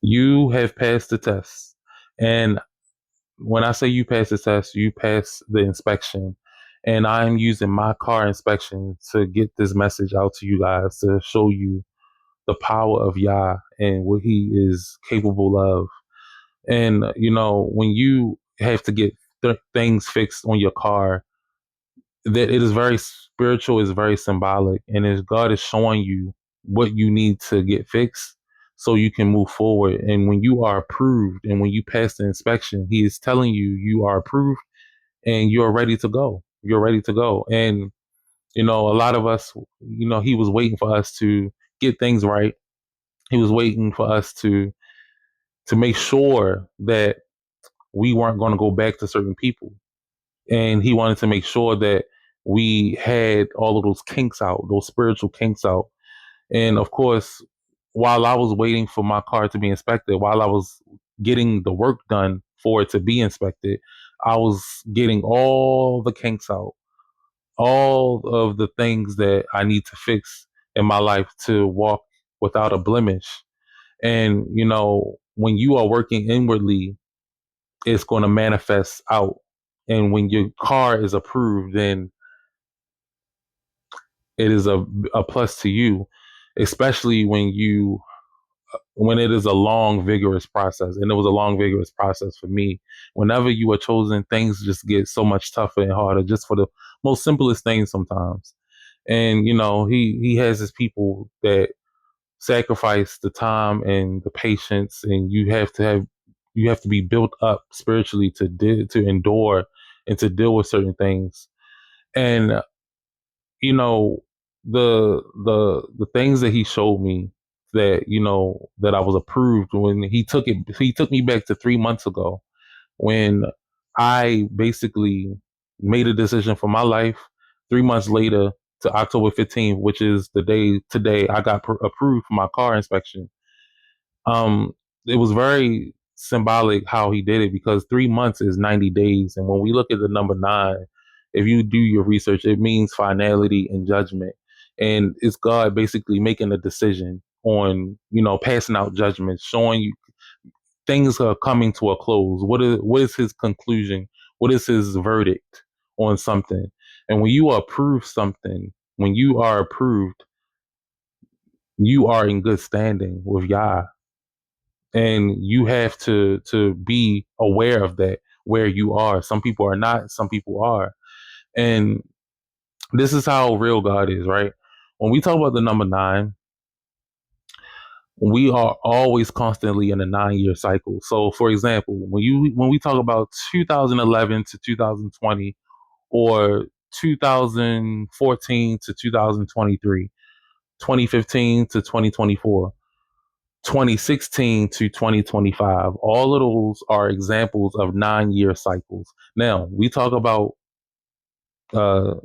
You have passed the test. And when I say you passed the test, you passed the inspection. And I'm using my car inspection to get this message out to you guys to show you the power of Yah and what he is capable of. And, when you have to get things fixed on your car, that it is very spiritual, is very symbolic, and is God is showing you what you need to get fixed so you can move forward. And when you are approved and when you pass the inspection, he is telling you you are approved and you're ready to go. You're ready to go. And a lot of us, he was waiting for us to get things right. He was waiting for us to make sure that we weren't going to go back to certain people. And he wanted to make sure that we had all of those kinks out, those spiritual kinks out. And of course, while I was waiting for my car to be inspected, while I was getting the work done for it to be inspected, I was getting all the kinks out, all of the things that I need to fix in my life to walk without a blemish. And, when you are working inwardly, it's going to manifest out. And when your car is approved, then it is a plus to you, especially when it is a long, vigorous process. And it was a long, vigorous process for me. Whenever you are chosen, things just get so much tougher and harder just for the most simplest things sometimes. And, he has his people that sacrifice the time and the patience, and you have to be built up spiritually to endure and to deal with certain things. And you know the things that he showed me, that that I was approved, when he took me back to 3 months ago, when I basically made a decision for my life. 3 months later, to October 15th, which is the day today, I got approved for my car inspection. um it was very symbolic how he did it, because 3 months is 90 days. And when we look at the number nine, if you do your research, it means finality and judgment. And it's God basically making a decision on, passing out judgments, showing you things are coming to a close. What is his conclusion? What is his verdict on something? And when you approve something, when you are approved, you are in good standing with Yah. And you have to be aware of that, where you are. Some people are not, some people are. And this is how real God is, right? When we talk about the number nine, we are always constantly in a 9 year cycle. So for example, when we talk about 2011 to 2020, or 2014 to 2023, 2015 to 2024, 2016 to 2025. All of those are examples of 9 year cycles. Now, we talk about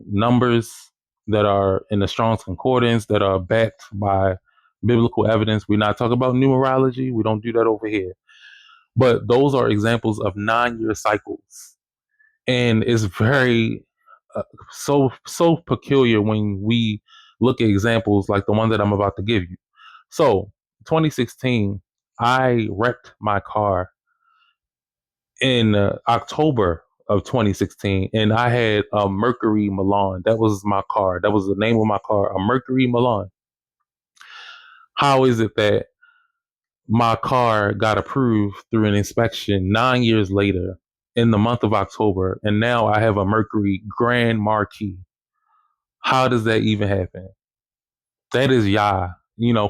numbers that are in the Strong's Concordance, that are backed by biblical evidence. We're not talking about numerology. We don't do that over here. But those are examples of 9 year cycles. And it's very so peculiar when we look at examples like the one that I'm about to give you. So, 2016, I wrecked my car in October of 2016, and I had a Mercury Milan. That was my car. That was the name of my car, a Mercury Milan. How is it that my car got approved through an inspection 9 years later in the month of October, and now I have a Mercury Grand Marquis? How does that even happen? That is Yah,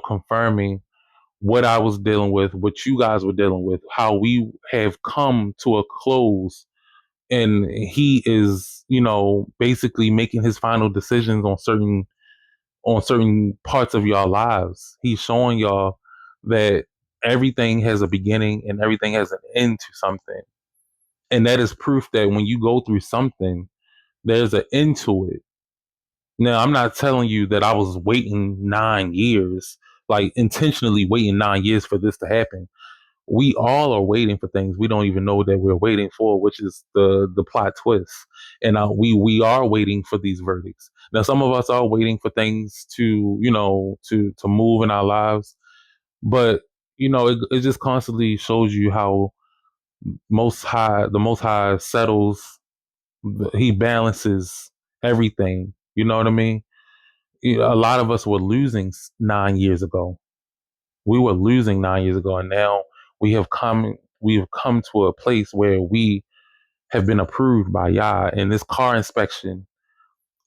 confirming what I was dealing with, what you guys were dealing with, how we have come to a close. And he is, basically making his final decisions on certain parts of y'all lives. He's showing y'all that everything has a beginning and everything has an end to something. And that is proof that when you go through something, there's an end to it. Now, I'm not telling you that I was waiting 9 years, like intentionally waiting 9 years for this to happen. We all are waiting for things we don't even know that we're waiting for, which is the plot twist. And we are waiting for these verdicts. Now, some of us are waiting for things to, to move in our lives, but it just constantly shows you how the Most High settles, he balances everything. You know what I mean? A lot of us were losing 9 years ago. We were losing 9 years ago, and now we have come to a place where we have been approved by Yah, and this car inspection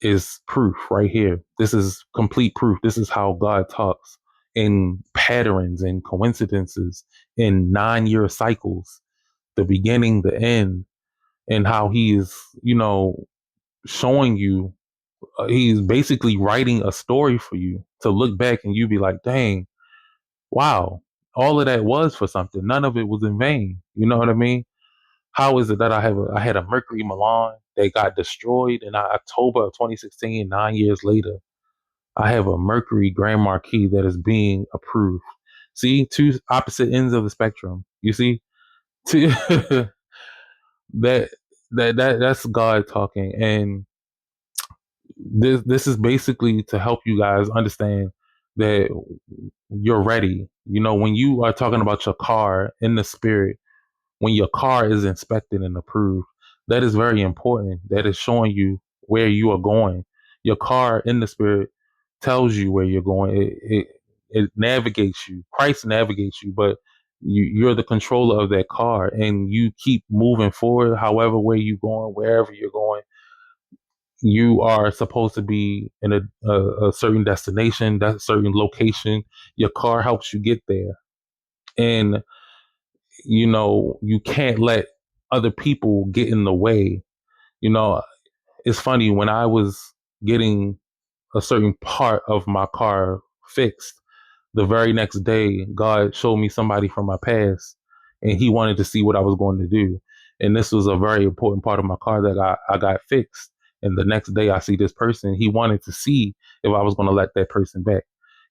is proof right here. This is complete proof. This is how God talks in patterns and coincidences, in 9 year cycles, the beginning, the end, and how he is, showing you, he's basically writing a story for you to look back and you be like, dang, wow, all of that was for something. None of it was in vain. You know what I mean? How is it that I had a Mercury Milan that got destroyed in October of 2016? 9 years later, I have a Mercury Grand Marquis that is being approved. See, two opposite ends of the spectrum. You see, two, that that's God talking, and this is basically to help you guys understand that you're ready. When you are talking about your car in the spirit, when your car is inspected and approved, that is very important. That is showing you where you are going. Your car in the spirit tells you where you're going. It navigates you. Christ navigates you, but you're the controller of that car, and you keep moving forward. However, where you're going, wherever you're going, you are supposed to be in a certain destination, that certain location. Your car helps you get there, and you can't let other people get in the way. You know, it's funny, when I was getting a certain part of my car fixed, the very next day, God showed me somebody from my past, and he wanted to see what I was going to do. And this was a very important part of my car that I got fixed. And the next day I see this person, he wanted to see if I was going to let that person back.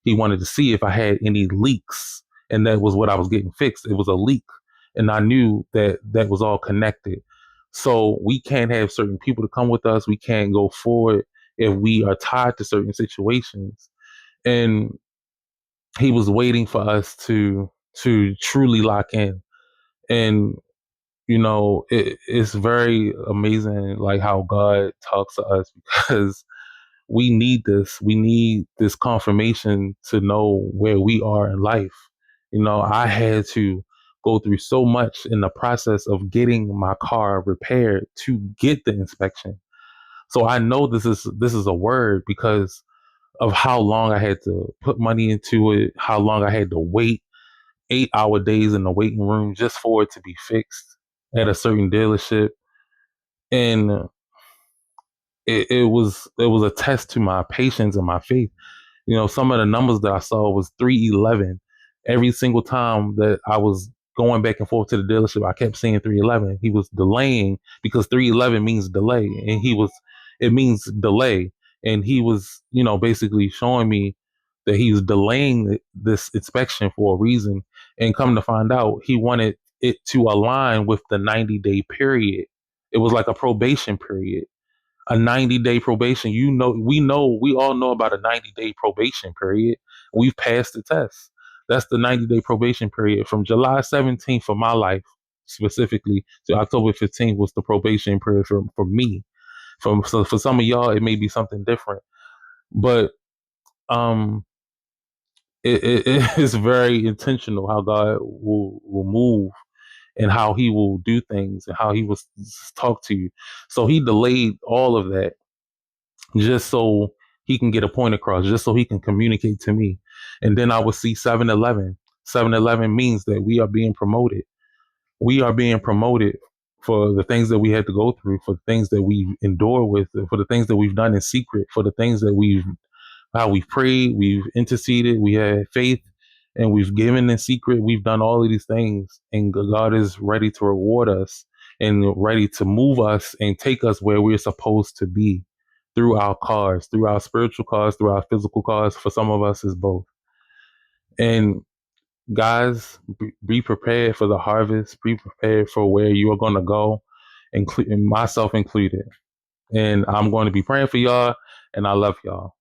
He wanted to see if I had any leaks. And that was what I was getting fixed. It was a leak. And I knew that that was all connected. So we can't have certain people to come with us. We can't go forward if we are tied to certain situations. And he was waiting for us to truly lock in. And it's very amazing, like how God talks to us, because we need this confirmation to know where we are in life. I had to go through so much in the process of getting my car repaired to get the inspection. So I know this is a word, because of how long I had to put money into it, how long I had to wait 8 hour days in the waiting room just for it to be fixed at a certain dealership. And it was a test to my patience and my faith. Some of the numbers that I saw was 311. Every single time that I was going back and forth to the dealership, I kept seeing 311. He was delaying, because 311 means delay, and it means delay. And he was, basically showing me that he was delaying this inspection for a reason. And come to find out, he wanted it to align with the 90-day period. It was like a probation period, a 90-day probation. We all know about a 90-day probation period. We've passed the test. That's the 90-day probation period. From July 17th for my life specifically to October 15th was the probation period for me. So for some of y'all, it may be something different, but um, it is very intentional how God will move, and how he will do things, and how he will talk to you. So he delayed all of that just so he can get a point across, just so he can communicate to me. And then I would see 7-Eleven. 7-Eleven means that we are being promoted. We are being promoted for the things that we had to go through, for the things that we endure with, for the things that we've done in secret, for the things that how we've prayed, we've interceded, we had faith, and we've given in secret. We've done all of these things, and God is ready to reward us and ready to move us and take us where we're supposed to be, through our cars, through our spiritual cars, through our physical cars. For some of us, is both. And guys, be prepared for the harvest. Be prepared for where you are going to go, including myself included. And I'm going to be praying for y'all, and I love y'all.